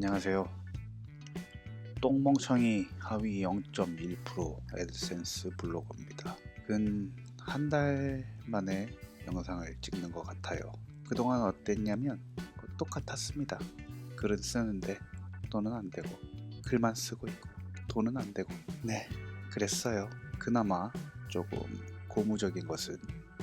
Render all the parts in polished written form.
안녕하세요. 똥멍청이 하위 0.1% 애드센스 블로거입니다. 근 한 달 만에 영상을 찍는 것 같아요. 그동안 어땠냐면 똑같았습니다. 글은 쓰는데 돈은 안 되고, 글만 쓰고 있고 돈은 안 되고, 네, 그랬어요. 그나마 조금 고무적인 것은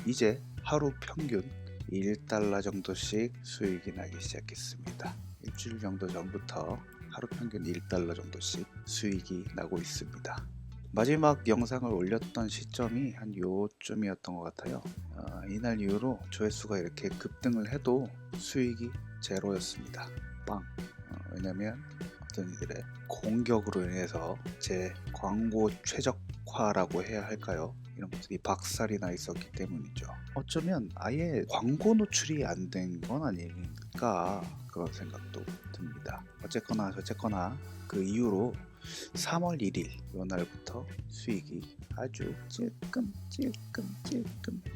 이제 하루 평균 1달러 정도씩 수익이 나기 시작했습니다. 일주일 정도 전부터 하루 평균 1달러 정도씩 수익이 나고 있습니다. 마지막 영상을 올렸던 시점이 한 요쯤이었던 것 같아요. 이날 이후로 조회수가 이렇게 급등을 해도 수익이 제로였습니다. 빵. 왜냐면 어떤 이들의 공격으로 인해서 제 광고 최적화라고 해야 할까요? 이런 것들이 박살이 나 있었기 때문이죠. 어쩌면 아예 광고 노출이 안 된 건 아닐까, 그런 생각도 듭니다. 어쨌거나 저쨌거나 그 이후로 3월 1일 이날부터 수익이 아주 찔끔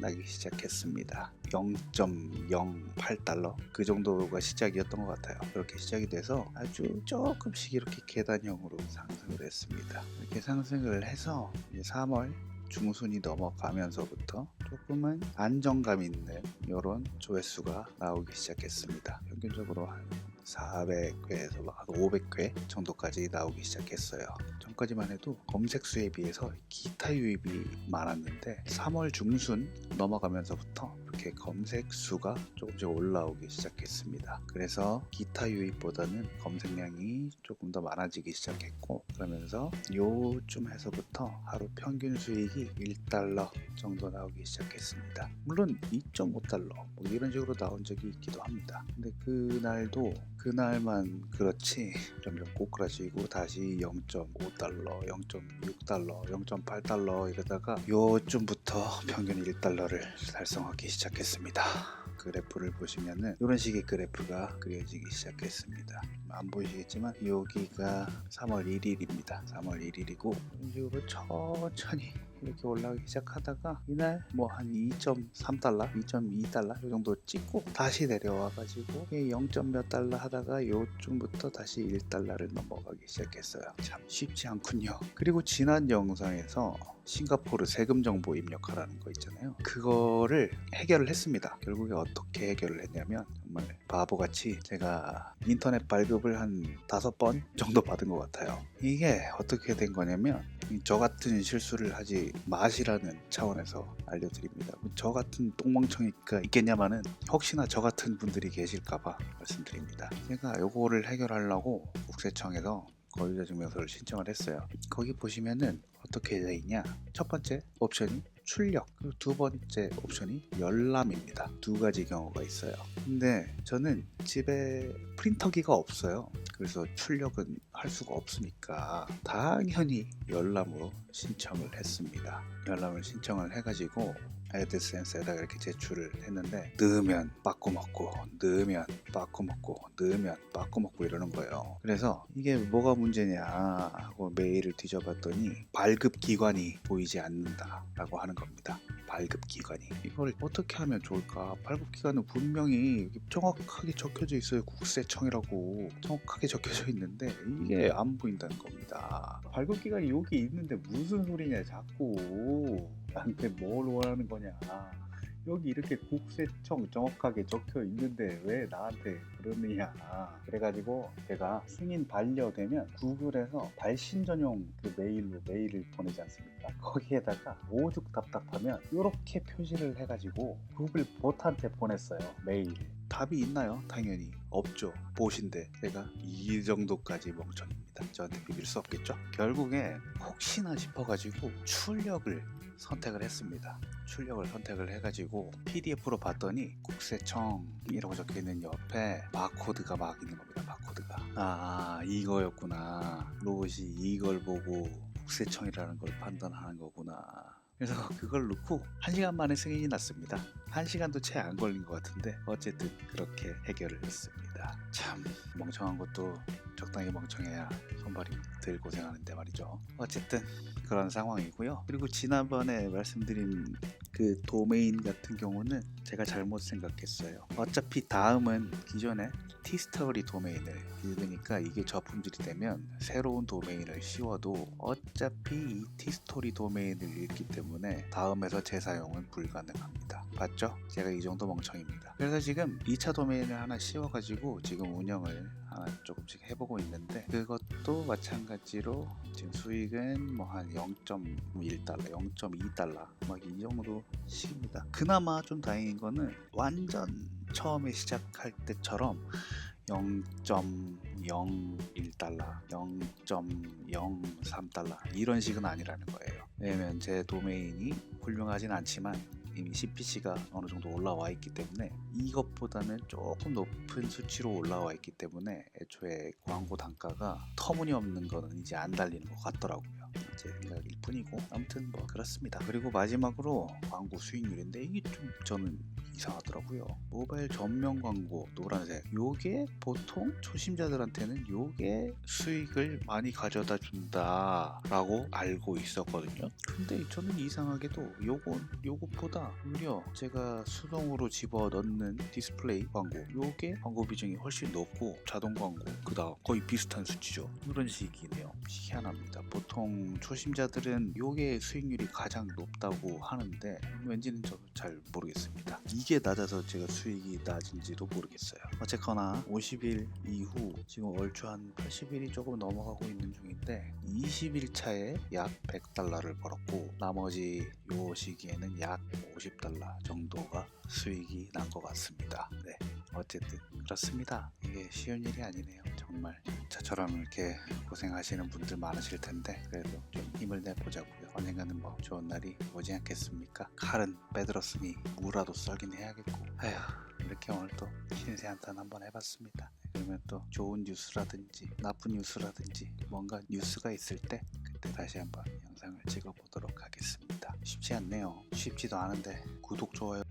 나기 시작했습니다. 0.08달러 그 정도가 시작이었던 것 같아요. 그렇게 시작이 돼서 아주 조금씩 이렇게 계단형으로 상승을 했습니다. 이렇게 상승을 해서 이제 3월 중순이 넘어가면서부터 조금은 안정감 있는 이런 조회수가 나오기 시작했습니다. 평균적으로 한 400회에서 한 500회 정도까지 나오기 시작했어요. 전까지만 해도 검색 수에 비해서 기타 유입이 많았는데 3월 중순 넘어가면서부터 이렇게 검색 수가 조금씩 올라오기 시작했습니다. 그래서 기타 유입보다는 검색량이 조금 더 많아지기 시작했고, 그러면서 요쯤에서부터 하루 평균 수익이 1달러 정도 나오기 시작했습니다. 물론 2.5달러 뭐 이런 식으로 나온 적이 있기도 합니다. 근데 그날만 그렇지 점점 꼬꾸라지고 다시 0.5달러, 0.6달러, 0.8달러 이러다가 요쯤부터 평균 1달러를 달성하기 시작했습니다. 그래프를 보시면은 이런 식의 그래프가 그려지기 시작했습니다. 안 보이시겠지만 여기가 3월 1일입니다. 3월 1일이고 이런 식으로 천천히 이렇게 올라가기 시작하다가 이날 뭐 한 2.3달러, 2.2달러 이 정도 찍고 다시 내려와 가지고 0. 몇 달러 하다가 요쯤부터 다시 1달러를 넘어가기 시작했어요. 참 쉽지 않군요. 그리고 지난 영상에서 싱가포르 세금 정보 입력하라는 거 있잖아요. 그거를 해결을 했습니다. 결국에 어떻게 해결을 했냐면 정말 바보같이 제가 인터넷 발급을 한 5번 정도 받은 것 같아요. 이게 어떻게 된 거냐면 저 같은 실수를 하지 마시라는 차원에서 알려드립니다. 저 같은 똥멍청이가 있겠냐마는 혹시나 저 같은 분들이 계실까봐 말씀드립니다. 제가 요거를 해결하려고 국세청에서 거주자 증명서를 신청을 했어요. 거기 보시면은 어떻게 되어 있냐, 첫 번째 옵션이 출력, 그리고 두 번째 옵션이 열람입니다. 두 가지 경우가 있어요. 근데 저는 집에 프린터기가 없어요. 그래서 출력은 할 수가 없으니까 당연히 열람으로 신청을 했습니다. 열람을 신청을 해가지고 애드센스에다가 이렇게 제출을 했는데 넣으면 빠꾸 먹고, 넣으면 빠꾸 먹고, 넣으면 빠꾸 먹고 이러는 거예요. 그래서 이게 뭐가 문제냐 하고 메일을 뒤져봤더니 발급 기관이 보이지 않는다 라고 하는 겁니다. 발급 기관이. 이걸 어떻게 하면 좋을까? 발급 기관은 분명히 정확하게 적혀져 있어요. 국세청이라고 정확하게 적혀져 있는데 이게 안 보인다는 겁니다. 발급 기관이 여기 있는데 무슨 소리냐 자꾸 나한테 뭘 원하는 거냐. 여기 이렇게 국세청 정확하게 적혀 있는데 왜 나한테 그러느냐. 그래가지고 제가 승인 반려되면 구글에서 발신 전용 그 메일로 메일을 보내지 않습니까? 거기에다가 오죽 답답하면 이렇게 표시를 해가지고 구글 봇한테 보냈어요. 메일. 답이 있나요? 당연히 없죠. 보신데 제가 이 정도까지 멍청입니다. 저한테 비빌 수 없겠죠? 결국에 혹시나 싶어가지고 출력을 선택을 했습니다. 출력을 선택을 해가지고 PDF로 봤더니 국세청이라고 적혀있는 옆에 바코드가 막 있는 겁니다. 바코드가. 아, 이거였구나. 로봇이 이걸 보고 국세청이라는 걸 판단하는 거구나. 그래서 그걸 넣고 1시간 만에 승인이 났습니다. 1시간도 채 안 걸린 것 같은데 어쨌든 그렇게 해결을 했습니다. 참 멍청한 것도 적당히 멍청해야 손발이 덜 고생하는데 말이죠. 어쨌든 그런 상황이고요. 그리고 지난번에 말씀드린 그 도메인 같은 경우는 제가 잘못 생각했어요. 어차피 다음은 기존에 티스토리 도메인을 읽으니까 이게 저품질이 되면 새로운 도메인을 씌워도 어차피 이 티스토리 도메인을 읽기 때문에 다음에서 재사용은 불가능합니다. 봤죠? 제가 이 정도 멍청입니다. 그래서 지금 2차 도메인을 하나 씌워가지고 지금 운영을 하나 조금씩 해보고 있는데, 그것도 마찬가지로 지금 수익은 뭐 한 0.1달러, 0.2달러 막 이 정도 식입니다. 그나마 좀 다행인 거는 완전 처음에 시작할 때처럼 0.01달러, 0.03달러 이런 식은 아니라는 거예요. 왜냐면 제 도메인이 훌륭하진 않지만 이미 CPC가 어느 정도 올라와 있기 때문에 이것보다는 조금 높은 수치로 올라와 있기 때문에 애초에 광고 단가가 터무니없는 거는 이제 안 달리는 것 같더라고요. 제 생각일 뿐이고, 아무튼 뭐 그렇습니다. 그리고 마지막으로 광고 수익률인데 이게 좀 저는 이상하더라고요. 모바일 전면 광고 노란색, 요게 보통 초심자들한테는 요게 수익을 많이 가져다 준다 라고 알고 있었거든요. 근데 저는 이상하게도 요것보다 오히려 제가 수동으로 집어넣는 디스플레이 광고, 요게 광고 비중이 훨씬 높고 자동 광고 그다음 거의 비슷한 수치죠. 이런 식이네요. 희한합니다. 보통 초심자들은 요게 수익률이 가장 높다고 하는데 왠지는 저도 잘 모르겠습니다. 이게 낮아서 제가 수익이 낮은지도 모르겠어요. 어쨌거나 50일 이후 지금 얼추 한 80일이 조금 넘어가고 있는 중인데 20일 차에 약 100달러를 벌었고 나머지 요 시기에는 약 50달러 정도가 수익이 난 것 같습니다. 네, 어쨌든 그렇습니다. 이게 쉬운 일이 아니네요. 정말 저처럼 이렇게 고생하시는 분들 많으실 텐데 그래도 좀 힘을 내보자고요. 언젠가는 뭐 좋은 날이 오지 않겠습니까? 칼은 빼들었으니 무라도 썰긴 해야겠고. 아휴, 이렇게 오늘 또 신세 한탄 한번 해봤습니다. 그러면 또 좋은 뉴스라든지 나쁜 뉴스라든지 뭔가 뉴스가 있을 때 그때 다시 한번 영상을 찍어보도록 하겠습니다. 쉽지 않네요. 쉽지도 않은데 구독, 좋아요